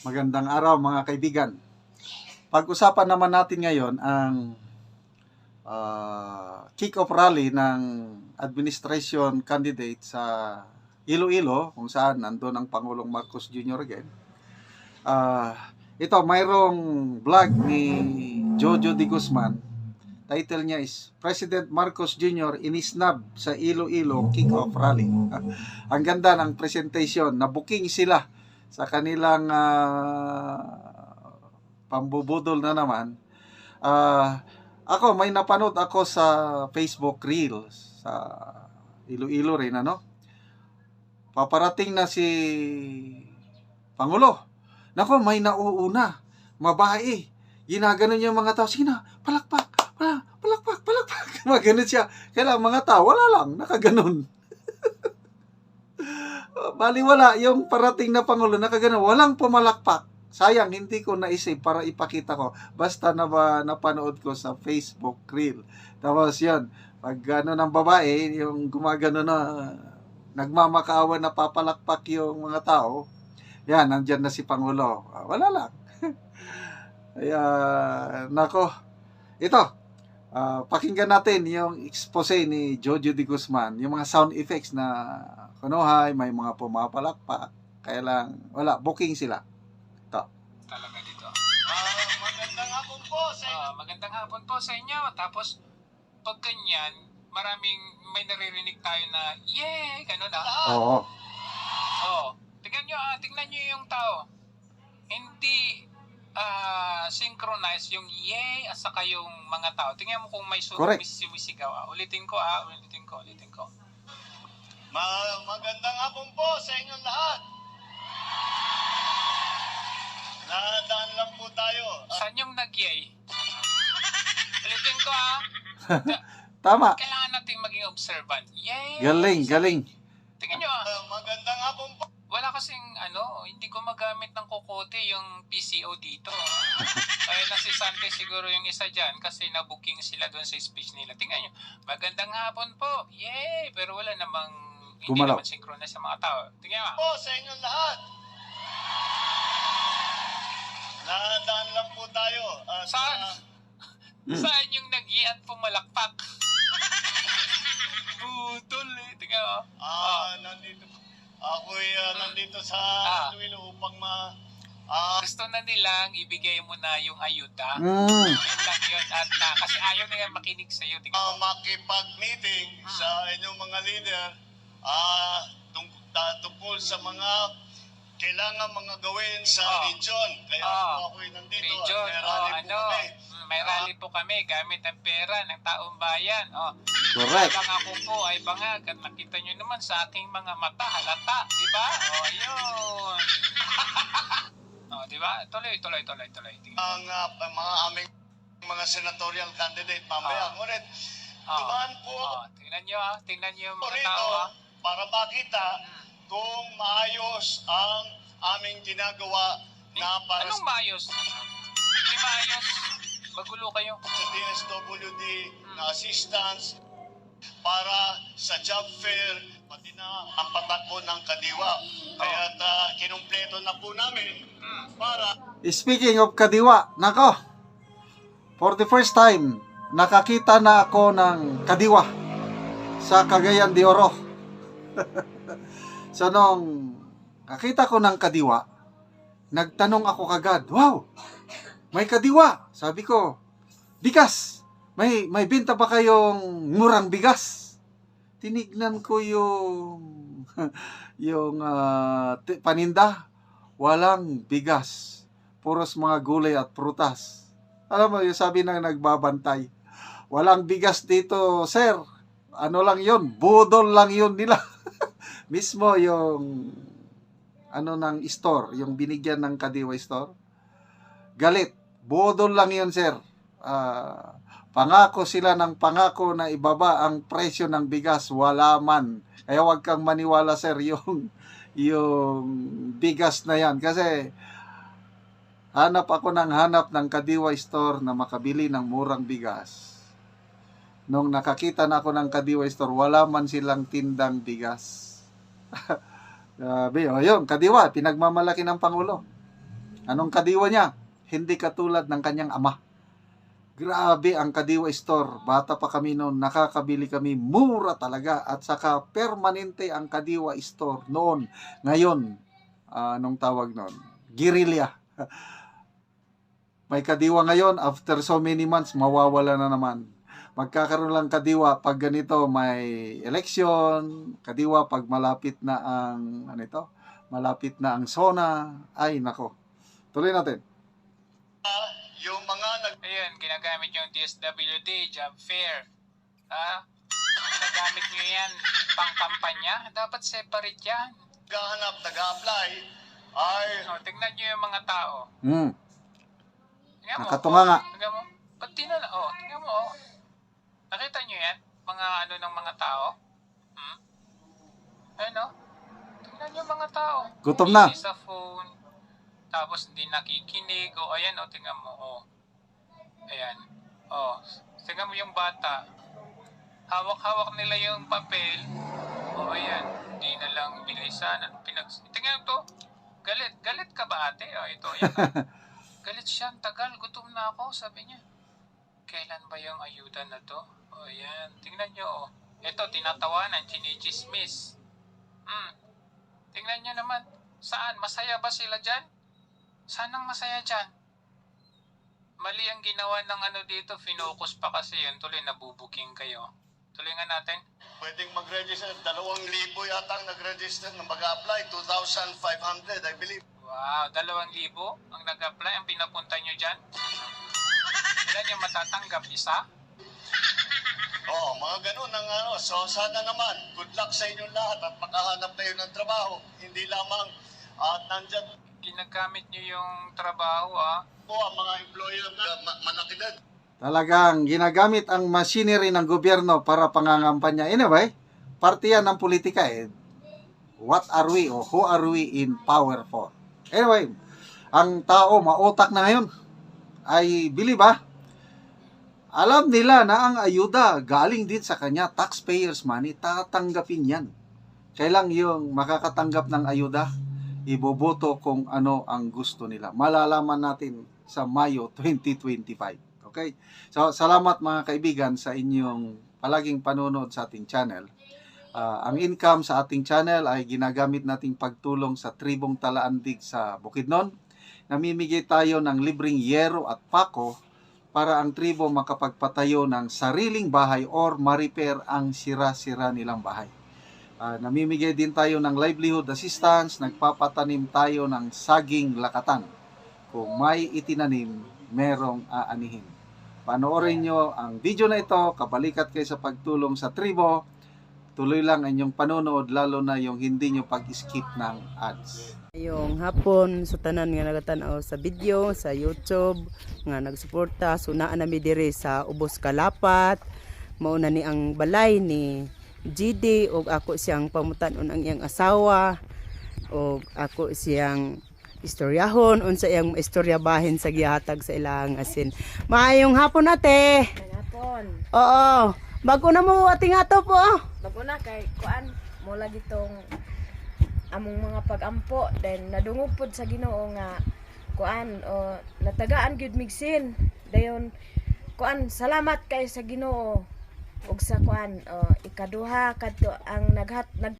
Magandang araw mga kaibigan. Pag-usapan naman natin ngayon ang kick-off rally ng administration candidate sa Iloilo, kung saan nandun ang Pangulong Marcos Jr. again. Ito, mayroong vlog ni Jojo de Guzman. Title niya is President Marcos Jr. inisnab sa Iloilo kick-off rally. Ang ganda ng presentation, na-booking sila sa kanilang pambubudol na naman. Ako, may napanood ako sa Facebook Reels sa Iloilo rin, paparating na si Pangulo. Nako, may nauuna, mabae, ginaganon yung mga tao, sige na, palakpak, maganon siya. Kaya mga tao, wala lang, nakaganon. Baliwala yung parating na Pangulo, nakaganon, walang pumalakpak. Sayang, hindi ko naisip para ipakita ko. Basta napanood ko sa Facebook Reel. Tapos yun, pag ng babae, yung gumagano na, nagmamakaawa na papalakpak yung mga tao, yan, nandyan na si Pangulo. Wala lang. Kaya, nako, ito, pakinggan natin yung expose ni Jojo de Guzman, yung mga sound effects na kunuhay, may mga pumapalakpak, kaya lang, wala, booking sila. Ito. Talaga dito. Magandang hapon po sa inyo. Magandang hapon po sa inyo. Tapos, pag ganyan, may naririnig tayo na, yay! Ganun Oo. Oo. Tingnan nyo yung tao. Hindi synchronize yung yay at saka yung mga tao. Tingnan mo kung may sumisigaw. Ulitin ko. Magandang hapon po sa inyong lahat. Nadaan lang po tayo. Saan yung nag-yay? Ulitin ko Tama. Kailangan natin maging observant. Yay! Galing. Tingnan nyo Magandang hapon po. Wala kasing hindi ko magamit ng kokote yung PCO dito. Ay nasisante siguro yung isa dyan kasi na-booking sila doon sa speech nila. Tingnan nyo, magandang hapon po. Yay! Pero wala namang, hindi Gumalaw. naman synchronize sa mga tao. Tingnan mo. Po sa inyong lahat. Nadaan lang po tayo. Saan yung nag-i at pumalakpak? Budol Tingnan mo. Nandito sa Iloilo upang gusto na nilang ibigay mo na yung ayuda. Mm. Yun lang yun. At kasi ayaw nila makinig sa'yo. Tingnan mo. makipag-meeting sa inyong mga leader tungkol sa mga kailangan mga gawin sa region. Kaya po ako'y nandito. Region. May rally po kami gamit ang pera ng taong bayan. Correct. Habang ako po ay bangag at nakita nyo naman sa aking mga mata, halata. Diba? Ayun. Diba? Tuloy. Ang mga aming mga senatorial candidate mamaya. Ngunit, dumaan po tingnan nyo yung mga rito tao. para makita kung maayos ang aming ginagawa na para Anong maayos? Hindi maayos. Magulo kayo. sa DSWD na assistance para sa job fair, pati na ang patakbo ng Kadiwa. Kaya kinumpleto na po namin para Speaking of Kadiwa, nako, for the first time, nakakita na ako ng Kadiwa sa Cagayan de Oro. So, nung nakita ko ng Kadiwa, nagtanong ako kagad, wow, may Kadiwa. Sabi ko, bigas. May binta ba kayong murang bigas? Tinignan ko yung paninda. Walang bigas. Puros mga gulay at prutas. Alam mo, yung sabi ng nagbabantay, walang bigas dito, sir. Ano lang yun? Budol lang yun nila. Mismo yung ng store, yung binigyan ng Kadiwa store. Galit. Budol lang yun, sir. Pangako sila ng pangako na ibaba ang presyo ng bigas. Wala man. Kaya huwag kang maniwala, sir, yung bigas na yan. Kasi hanap ng Kadiwa store na makabili ng murang bigas. Nung nakakita na ako ng Kadiwa store, wala man silang tindang bigas. Grabe, yun, Kadiwa, pinagmamalaki ng Pangulo. Anong kadiwa niya? Hindi katulad ng kanyang ama. Grabe ang Kadiwa Store. Bata pa kami noon, nakakabili kami, mura talaga. At saka permanente ang Kadiwa Store noon. Ngayon, anong tawag noon? Guerrilla. May kadiwa ngayon, after so many months, mawawala na naman. Magkakaroon lang kadiwa pag ganito, may election, kadiwa pag malapit na ang, malapit na ang SONA. Ay, nako. Tuloy natin. Yung mga Ayun, ginagamit yung DSWD, job fair. Ginagamit nyo yan pang kampanya. Dapat separate yan. naghahanap, nag-a-apply, ay Tignan nyo yung mga tao. Tingnan mo, Nakatunga nga. Tingnan mo. Ba't tingnan mo, Nakita nyo yan? Mga ng mga tao? Ayun, Tingnan nyo yung mga tao. Gutom na. Busy sa phone. Tapos hindi nakikinig. Ayan, tingnan mo, Ayan. Tingnan mo yung bata. Hawak-hawak nila yung papel. Ayan. Hindi na lang bilisan. Tingnan to. Galit ka ba, ate? Ito, ayan. Galit siya. Tagal. Gutom na ako, sabi niya. Kailan ba yung ayuda na to? Ayan. Tingnan nyo, Ito, tinatawanan. Chinichismis. Tingnan nyo naman. Saan? Masaya ba sila dyan? Saan ang masaya dyan? Mali ang ginawa ng dito. Finokus pa kasi yun. Tuloy, nabubuking kayo. Tuloy nga natin. pwedeng mag-register. 2,000 yata ang nag-register na mag-a-apply. 2,500, I believe. Wow, 2,000 ang nag-apply. Ang pinapunta nyo dyan. Ilan yung matatanggap? Isa? Mga ganun ang So, sana naman, good luck sa inyong lahat at makahanap kayo ng trabaho. Hindi lamang at nandyan Ginagamit nyo yung trabaho, po ang mga employer na manakidad. Talagang ginagamit ang machinery ng gobyerno para pangangampanya. Anyway, parte yan ng politika What are we o who are we in power for? Anyway, ang tao mautak na ngayon. I believe alam nila na ang ayuda galing din sa kanya, taxpayers money, tatanggapin yan. Kailang yung makakatanggap ng ayuda, iboboto kung ano ang gusto nila. Malalaman natin sa Mayo 2025. Okay? So, salamat mga kaibigan sa inyong palaging panonood sa ating channel. Ang income sa ating channel ay ginagamit nating pagtulong sa tribong Talaandig sa Bukidnon. Namimigay tayo ng libreng yero at pako para ang tribo makapagpatayo ng sariling bahay or ma-repair ang sira-sira nilang bahay. Namimigay din tayo ng livelihood assistance, nagpapatanim tayo ng saging lakatan. Kung may itinanim, merong aanihin. Panoorin nyo ang video na ito, kabalikat kayo sa pagtulong sa tribo. Tuloy lang ang inyong panonood, lalo na yung hindi nyo pag-skip ng ads. Yung hapon sutanan nga nagatanaw sa video sa YouTube nga nagsuporta sunaan nami diri sa Ubos Kalapat. Mauna ni ang balay ni GD og ako siyang pamutan-on ang iyang asawa og ako siyang istoryahon unsa iyang istoryabahin sa gihatag sa ilang asin. Maayong hapon ate. Hapon. Oo. Bago na mo ating ato po. Bago na kay kuan mo lagi tong among mga pag-ampo then nadungog pod sa Ginoo nga kuan natagaan gyud migsin dayon kuan salamat kay sa Ginoo ug sa kuan ikaduha kadto ang nag